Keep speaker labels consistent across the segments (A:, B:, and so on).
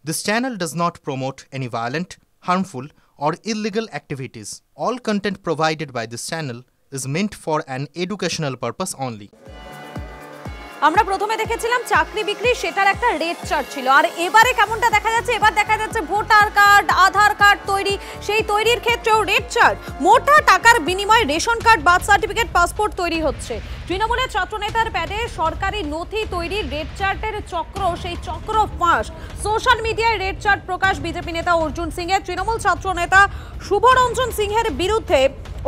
A: This channel does not promote any violent, harmful, or illegal activities. All content provided by this channel is meant for an educational purpose only.
B: আমরা প্রথমে দেখেছিলাম চাকরি বিক্রি, সেটার একটা rate chart ছিল। আর এবারে কেমনটা দেখা যাচ্ছে, এবার দেখা যাচ্ছে ভোটার কার্ড, আধার কার্ড তৈরি, সেই তৈরির ক্ষেত্রেও রেট চার্ট। মোটা টাকার বিনিময়ে ration card, birth certificate, passport তৈরি হচ্ছে। তৃণমূলের ছাত্রনেতার প্যাডে সরকারি নথি তৈরির রেট চার্টের চক্র, সেই চক্র ফাঁস। সোশ্যাল মিডিয়ায় রেট চার্ট প্রকাশ বিজেপি নেতা অর্জুন সিংয়ের। তৃণমূল ছাত্রনেতা শুভরঞ্জন সিংহের বিরুদ্ধে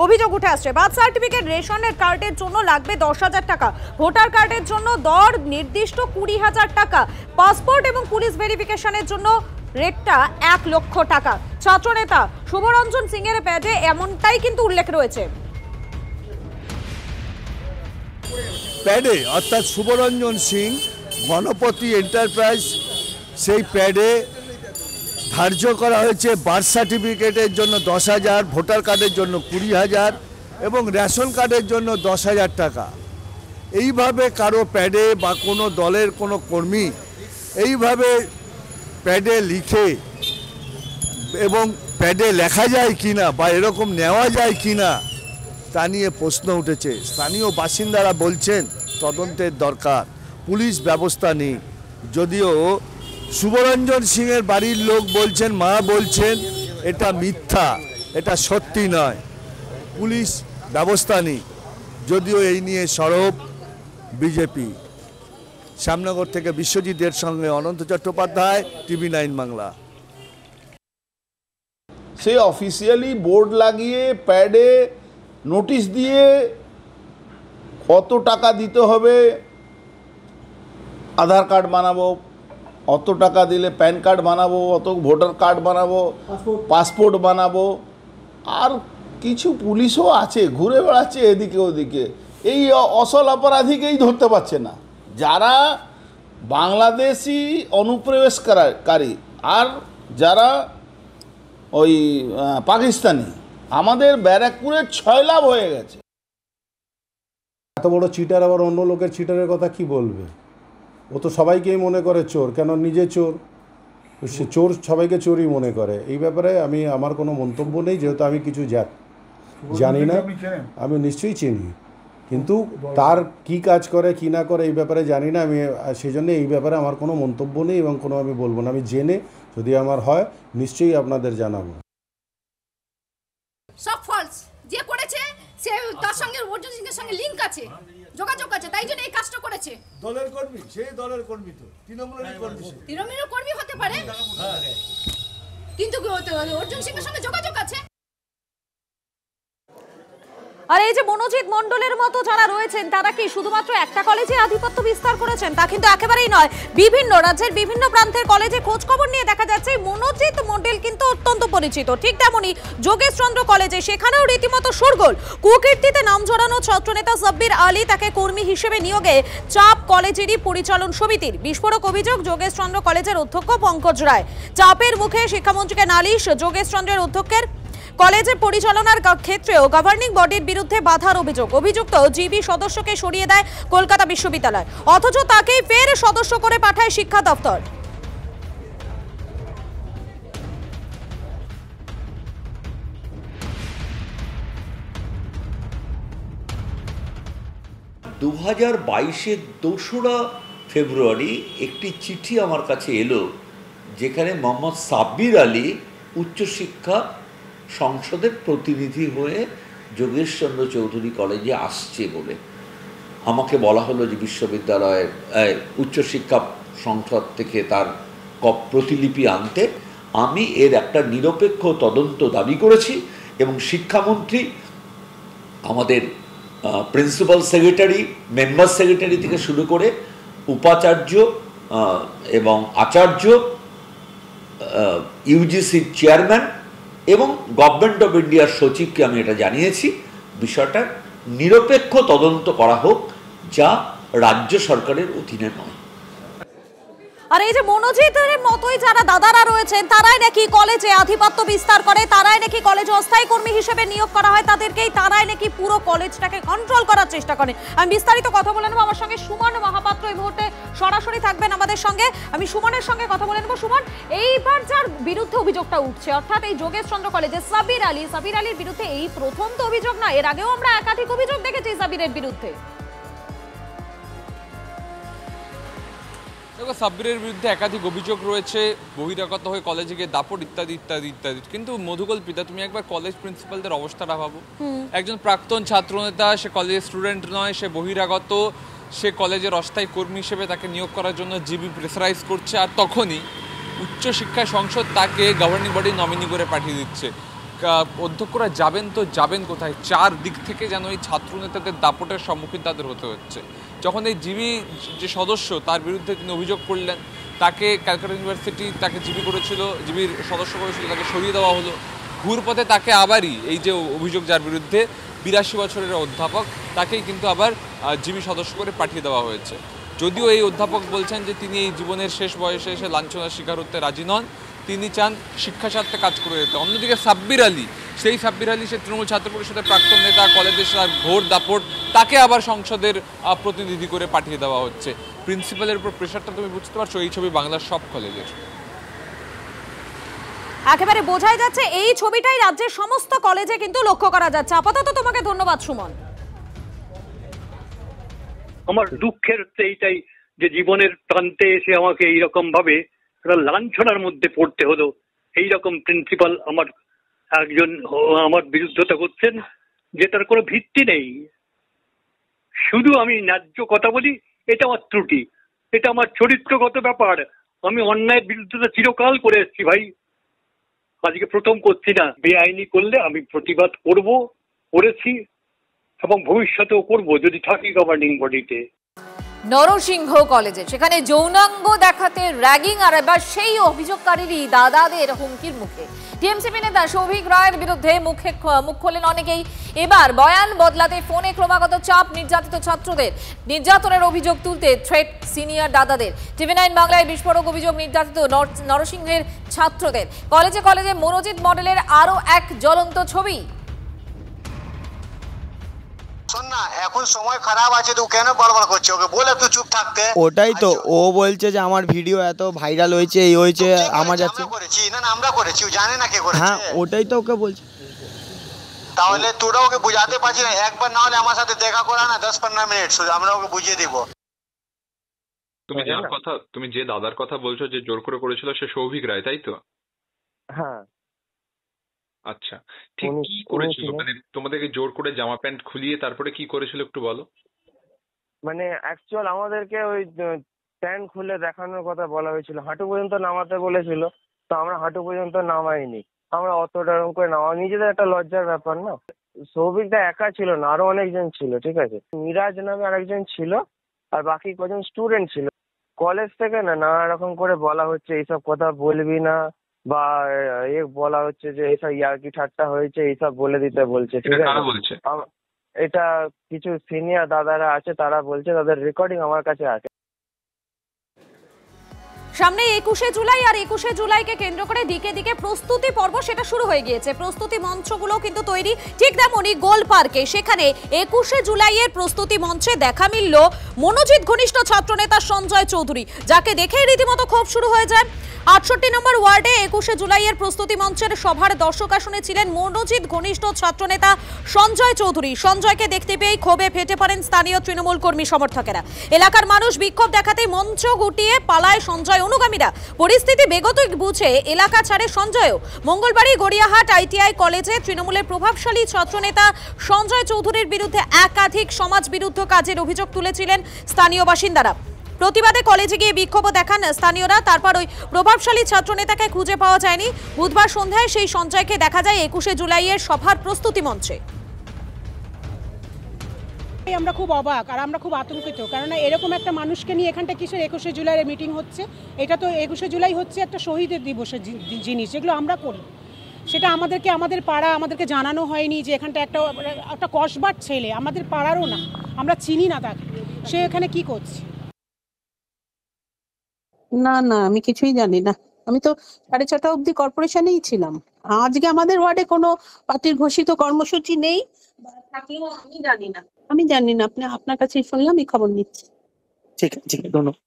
B: অভিযোগ উঠে আসছে। বার্থ সার্টিফিকেট, রেশনের কার্ডের জন্য লাগবে 10,000 টাকা, ভোটার কার্ডের জন্য দর নির্দিষ্ট 20,000 টাকা, পাসপোর্ট এবং পুলিশ ভেরিফিকেশনের জন্য রেটটা 1 লক্ষ টাকা। ছাত্রনেতা শুভরঞ্জন সিংয়ের প্যাডে এমনটাই কিন্তু উল্লেখ রয়েছে।
C: প্যাডে অর্থাৎ শুভরঞ্জন সিং গণপতি এন্টারপ্রাইজ, সেই প্যাডে ধার্য করা হয়েছে বার্থ সার্টিফিকেটের জন্য 10,000, ভোটার কার্ডের জন্য 20,000 এবং রেশন কার্ডের জন্য 10,000 টাকা। এইভাবে কারো প্যাডে বা কোনো দলের কোনো কর্মী এইভাবে প্যাডে লিখে এবং প্যাডে লেখা যায় কিনা বা এরকম নেওয়া যায় কিনা তা নিয়ে প্রশ্ন উঠেছে। স্থানীয় বাসিন্দারা বলছেন তদন্তের দরকার, পুলিশ ব্যবস্থা নেই। যদিও শুভরঞ্জন সিংয়ের বাড়ির লোক বলছেন, মা বলছেন এটা মিথ্যা, এটা সত্যি নয়, পুলিশ ব্যবস্থা নেই। যদিও এই নিয়ে সরব বিজেপি। শ্যামনগর থেকে বিশ্বজিতের সঙ্গে অনন্ত চট্টোপাধ্যায়, TV9 বাংলা।
D: সে অফিসিয়ালি বোর্ড লাগিয়ে প্যাডে নোটিশ দিয়ে কত টাকা দিতে হবে, আধার কার্ড বানাবো, অত টাকা দিলে প্যান কার্ড বানাবো, অত ভোটার কার্ড বানাবো, পাসপোর্ট বানাবো, আর কিছু পুলিশও আছে ঘুরে বেড়াচ্ছে এদিকে ওদিকে। এই অসল অপরাধীকেই ধরতে পারছে না, যারা বাংলাদেশি অনুপ্রবেশকারী আর যারা ওই পাকিস্তানি। আমাদের ব্যারাকপুরের 6 লাভ হয়ে গেছে।
E: এত বড় চিটার আবার অন্য লোকের চিটারের কথা কি বলবে? ও তো সবাইকেই মনে করে চোর, কেন নিজে চোর, সে চোর সবাইকে চোরই মনে করে। এই ব্যাপারে আমার কোনো মন্তব্য নেই, যেহেতু আমি কিছু জানি না। আমি নিশ্চয়ই চিনি, কিন্তু তার কি কাজ করে কি না করে এই ব্যাপারে জানি না। আমি সেই জন্য এই ব্যাপারে আমার কোনো মন্তব্য নেই এবং কোনো আমি বলবো না। আমি জেনে যদি আমার হয় নিশ্চয়ই আপনাদের জানাবো।
F: সব ফলস, যে করেছে সে তার সঙ্গে অর্জুন সিংয়ের সঙ্গে লিংক আছে, যোগাযোগ আছে, তাই জন্য এই কাজটা করেছে।
C: দলের কর্মী, সেই দলের কর্মী তো তৃণমূলের কর্মী,
F: তৃণমূলের কর্মী হতে পারে, কিন্তু অর্জুন সিংয়ের সঙ্গে যোগাযোগ আছে।
B: আর এই যে মনোজিৎ মণ্ডলের মতো যারা রয়েছেন, তারা কি শুধুমাত্র একটা কলেজে আধিপত্য বিস্তার করেছেন? তা কিন্তু একেবারেই নয়। বিভিন্ন রাজ্যের বিভিন্ন প্রান্তের কলেজে খোঁজ খবর নিয়ে দেখা যাচ্ছে মনোজিৎ মণ্ডল কিন্তু অত্যন্ত পরিচিত। ঠিক তেমনি যোগেশচন্দ্র কলেজে, সেখানেও রীতিমতো শোরগোল। কুকীর্তিতে নাম জড়ানো ছাত্রনেতা সাব্বির আলী, তাকে কর্মী হিসেবে নিয়োগে চাপ কলেজেরই পরিচালন সমিতির। বিস্ফোরক অভিযোগ যোগেশচন্দ্র কলেজের অধ্যক্ষ পঙ্কজ রায়। চাপের মুখে শিক্ষামন্ত্রীকে নালিশ যোগেশচন্দ্রের অধ্যক্ষের। কলেজের পরিচালনার ক্ষেত্রেও গভর্নিং বডির বিরুদ্ধে বাধার অভিযোগ। অভিযুক্ত জিবি সদস্যকে সরিয়ে দেয় কলকাতা বিশ্ববিদ্যালয়, অথচ তাকেই ফের সদস্য করে পাঠায় শিক্ষা দপ্তর।
G: দু 2022-এর 2রা ফেব্রুয়ারি একটি চিঠি আমার কাছে এলো, যেখানে মোহাম্মদ সাব্বির আলী উচ্চশিক্ষা সংসদের প্রতিনিধি হয়ে যোগেশচন্দ্র চৌধুরী কলেজে আসছে বলে আমাকে বলা হলো যে বিশ্ববিদ্যালয়ের উচ্চশিক্ষা সংসদ থেকে তার প্রতিলিপি আনতে। আমি এর একটা নিরপেক্ষ তদন্ত দাবি করেছি এবং শিক্ষামন্ত্রী, আমাদের প্রিন্সিপাল সেক্রেটারি, মেম্বার সেক্রেটারি থেকে শুরু করে উপাচার্য এবং আচার্য, ইউজিসির চেয়ারম্যান এবং গভর্নমেন্ট অফ ইন্ডিয়ার সচিবকে আমি এটা জানিয়েছি, বিষয়টা নিরপেক্ষ তদন্ত করা হোক, যা রাজ্য সরকারের অধীনে নয়।
B: আর এই যে মনোজিতের মতোই যারা দাদারা রয়েছেন তারাই নাকি কলেজে আধিপত্য বিস্তার করে, তারাই নাকি কলেজে অস্থায়ী কর্মী হিসেবে নিয়োগ করা হয় তাদেরকেই, তারাই নাকি পুরো কলেজটাকে কন্ট্রোল করার চেষ্টা করে। আমি বিস্তারিত কথা বলে নেবো, আমার সঙ্গে সুমন মহাপাত্র এই মুহূর্তে সরাসরি থাকবেন আমাদের সঙ্গে। আমি সুমনের সঙ্গে কথা বলে নেবো। সুমন, এইবার যার বিরুদ্ধে অভিযোগটা উঠছে অর্থাৎ এই যোগেশ চন্দ্র কলেজে সাবির আলীর বিরুদ্ধে এই প্রথম তো অভিযোগ না, এর আগেও আমরা একাধিক অভিযোগ দেখেছি সাবিরের বিরুদ্ধে।
H: দেখো, সাব্বিরের বিরুদ্ধে একাধিক অভিযোগ রয়েছে, বহিরাগত হয়ে কলেজে গিয়ে দাপট ইত্যাদি ইত্যাদি ইত্যাদি। কিন্তু মধুকল্পিতা, তুমি একবার কলেজ প্রিন্সিপালদের অবস্থাটা ভাবো। একজন প্রাক্তন ছাত্রনেতা, সে কলেজের স্টুডেন্ট নয়, সে বহিরাগত, সে কলেজের অস্থায়ী কর্মী হিসেবে তাকে নিয়োগ করার জন্য জিবি প্রেসারাইজ করছে, আর তখনই উচ্চশিক্ষা সংসদ তাকে গভর্নিং বডি নমিনি করে পাঠিয়ে দিচ্ছে। অধ্যক্ষরা যাবেন তো যাবেন কোথায়? চার দিক থেকে যেন এই ছাত্রনেতাদের দাপটের সম্মুখীন তাদের হতে হচ্ছে। যখন এই জিবি যে সদস্য তার বিরুদ্ধে তিনি অভিযোগ করলেন, তাকে ক্যালকাটা ইউনিভার্সিটি তাকে জিবি করেছিল, জিবির সদস্য করেছিল, তাকে সরিয়ে দেওয়া হলো। ঘুরপথে তাকে আবারই এই যে অভিযোগ যার বিরুদ্ধে 82 বছরের অধ্যাপক, তাকেই কিন্তু আবার জিবি সদস্য করে পাঠিয়ে দেওয়া হয়েছে। যদিও এই অধ্যাপক বলছেন যে তিনি এই জীবনের শেষ বয়সে এসে লাঞ্ছনার শিকার হতে রাজি নন, তিনি চান শিক্ষা স্বার্থে কাজ করে যেতে। অন্যদিকে সাব্বির আলী, সেই সাব্বির আলী সে তৃণমূল ছাত্র পরিষদের প্রাক্তন নেতা, কলেজের ঘোর দাপট, তাকে আবার সংসদের প্রতিনিধি করে পাঠিয়ে দেওয়া হচ্ছে। প্রিন্সিপালের উপর প্রেশারটা তুমি বুঝতে পারছো, এই ছবি বাংলার সব কলেজের।
B: একেবারে বোঝাই যাচ্ছে এই ছবিটাই রাজ্যের সমস্ত কলেজে কিন্তু লক্ষ্য করা যাচ্ছে। আপাতত তোমাকে ধন্যবাদ সুমন।
I: আমার দুঃখের হচ্ছে এইটাই যে জীবনের প্রান্তে এসে আমাকে এইরকম ভাবে লাঞ্ছনার মধ্যে পড়তে হলো। এইরকম প্রিন্সিপাল আমার বিরুদ্ধতা করছেন যে তার কোনো ভিত্তি নেই। শুধু আমি ন্যায্য কথা বলি, এটা আমার ত্রুটি, এটা আমার চরিত্রগত ব্যাপার। আমি অন্যায়ের বিরুদ্ধতা চিরকাল করে এসেছি ভাই, আজকে প্রথম করছি না। বেআইনি করলে আমি প্রতিবাদ করেছি এবং ভবিষ্যতেও করব যদি থাকি গভর্নিং বডিতে।
B: নরসিংহ কলেজে সেখানে যৌনাঙ্গ দেখাতে র্যাগিং, আর এবার সেই অভিযোগকারীরই দাদাদের হুমকির মুখে। টিএমসিপি নেতা সৌভিক রায়ের বিরুদ্ধে মুখ খোলেন অনেকেই। এবার বয়ান বদলাতে ফোনে ক্রমাগত চাপ নির্যাতিত ছাত্রদের, নির্যাতনের অভিযোগ তুলতে থ্রেট সিনিয়র দাদাদের। টিভি9 বাংলায় বিস্ফোরক অভিযোগ নির্যাতিত নরসিংহের ছাত্রদের। কলেজে কলেজে মনোজিৎ মডেলের আরো এক জ্বলন্ত ছবি।
J: শোন না, এখন সময় খারাপ আছে, তুই কেন বড়বড় করছিস? ওকে বলে তুই চুপ থাকতে।
K: ওটাই তো, ও বলছে যে আমার ভিডিও এত ভাইরাল হয়েছে, এই হয়েছে, আমার যাচ্ছে।
J: করেছি না, আমরা করেছি, ও জানে না কে করেছে।
K: হ্যাঁ, ওটাই তো ওকে বলছে।
J: তাহলে তোরা ওকে বুঝাতে পারছি না? একবার না হলে আমার সাথে দেখা করা না, 10-15 মিনিট শুধু, আমরা ওকে বুঝিয়ে দিব।
L: তুমি যে দাদার কথা বলছো যে জোর করে করেছিল, সে সৌভিক রায়, তাই তো?
M: হ্যাঁ।
L: আচ্ছা, ঠিক কি করেছিল? মানে তোমাদেরকে জোর করে জামা প্যান্ট খুলিয়ে তারপরে কি করেছিল একটু বলো।
M: মানে অ্যাকচুয়াল আমাদেরকে ওই প্যান্ট খুলে দেখানোর কথা বলা হয়েছিল, হাঁটু পর্যন্ত নামাতে বলেছিল, তো আমরা হাঁটু পর্যন্ত নামাইনি। আমরা অতটা এরকম করে নামা, নিজেদের একটা লজ্জার ব্যাপার না। সৌভিকটা একা ছিল না, আরো অনেকজন ছিল, ঠিক আছে? মিরাজ নামে আরেকজন ছিল, আর বাকি কজন স্টুডেন্ট ছিল। কলেজ থেকে নানা রকম করে বলা হচ্ছে এইসব কথা বলবি না, বা বলা হচ্ছে যে এইসব ইয়ার্কি ঠাট্টা হয়েছে, এইসব বলে দিতে বলছে, ঠিক আছে? এটা কিছু সিনিয়র দাদারা আছে, তারা বলছে, তাদের রেকর্ডিং আমার কাছে আছে।
B: সামনে 21শে জুলাই, আর 21শে জুলাইকে কেন্দ্র করে দিকে দিকে প্রস্তুতি পর্ব সেটা শুরু হয়ে গিয়েছে। প্রস্তুতি মঞ্চগুলো কিন্তু তৈরি, ঠিক তেমনই গোল পার্কে সেখানে 21শে জুলাইয়ের প্রস্তুতি মঞ্চে দেখা মিলল মনোজিৎ ঘনিষ্ঠ ছাত্রনেতা সঞ্জয় চৌধুরী, যাকে দেখেই রীতিমতো ক্ষোভ শুরু হয়ে যায়। 68 নম্বর ওয়ার্ডে 21শে জুলাইয়ের প্রস্তুতি মঞ্চের সভার দর্শক আসনে ছিলেন মনোজিৎ ঘনিষ্ঠ ছাত্রনেতা সঞ্জয় চৌধুরী। সঞ্জয়কে দেখতে পেয়ে ক্ষোভে ফেটে পড়েন স্থানীয় তৃণমূল কর্মী সমর্থকেরা। এলাকার মানুষ বিক্ষোভ দেখাতে মঞ্চ গুটিয়ে পালায় সঞ্জয় অনুগামীরা। পরিস্থিতি বেগত বুঝে এলাকা ছাড়ে সঞ্জয়ও। মঙ্গলবারই গড়িয়াহাট ITI কলেজে তৃণমূলের প্রভাবশালী ছাত্রনেতা সঞ্জয় চৌধুরীর বিরুদ্ধে একাধিক সমাজ বিরুদ্ধ কাজের অভিযোগ তুলেছিলেন স্থানীয় বাসিন্দারা। প্রতিবাদে কলেজে গিয়ে বিক্ষোভ দেখান স্থানীয়রা। তারপর ওই প্রভাবশালী ছাত্রনেতাকে খুঁজে পাওয়া যায়নি। বুধবার সন্ধ্যায় সেই সঞ্জয়কে দেখা যায় 21শে জুলাইয়ের সভার প্রস্তুতি মঞ্চে।
N: আমরা খুব অবাক আর আমরা খুব আতঙ্কিত, কারণ এরকম একটা মানুষকে নিয়ে এখানটা কিসের 21শে জুলাইয়ের মিটিং হচ্ছে? এটা তো 21শে জুলাই হচ্ছে একটা শহীদের দিবসের জিনিস, যেগুলো আমরা করি, সেটা আমাদেরকে আমাদের পাড়া আমাদেরকে জানানো হয়নি যে এখানটা একটা কসবার ছেলে, আমাদের পাড়ারও না, আমরা চিনি না তাকে, সে এখানে কি করছে।
O: না না, আমি কিছুই জানি না। আমি তো 6:30 অবধি কর্পোরেশনেই ছিলাম। আজকে আমাদের ওয়ার্ডে কোনো পার্টির ঘোষিত কর্মসূচি নেই, থাকলেও আমি জানি না। আপনি আপনার কাছেই শুনলাম, এই খবর নিচ্ছি।
P: ঠিক আছে, ধন্যবাদ।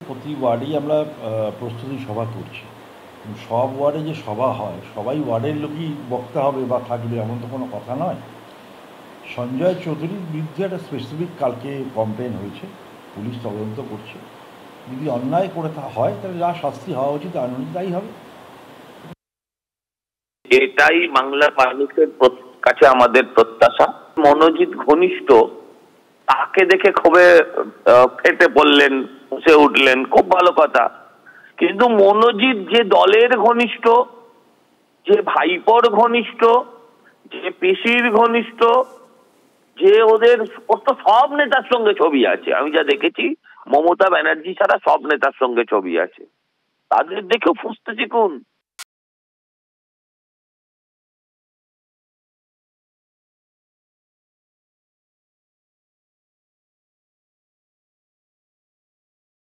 Q: প্রতি ওয়ার্ডেই আমরা প্রস্তুতি সভা করছি। সব ওয়ার্ডে যে সভা হয়, সবাই ওয়ার্ডের লোকই বক্তা হবে বা থাকবে এমন তো কোনো কথা নয়। সঞ্জয় চৌধুরীর বিরুদ্ধে একটা স্পেসিফিক কালকে কমপ্লেন হয়েছে, পুলিশ তদন্ত করছে। যদি অন্যায় করে হয় তাহলে যা শাস্তি হওয়া উচিত আইন তাই হবে।
R: এটাই বাংলার মানুষের কাছে আমাদের প্রত্যাশা। মনোজিৎ ঘনিষ্ঠ, তাকে দেখে ক্ষোভে ফেটে পড়লেন, বসে উঠলেন, খুব ভালো কথা। কিন্তু মনোজিৎ যে দলের ঘনিষ্ঠ, যে ভাইপোর ঘনিষ্ঠ, যে পিসির ঘনিষ্ঠ, যে ওদের তো সব নেতার সঙ্গে ছবি আছে। আমি যা দেখেছি, মমতা ব্যানার্জি ছাড়া সব নেতার সঙ্গে ছবি আছে। তাদের দেখেও ফুসতে শিখুন।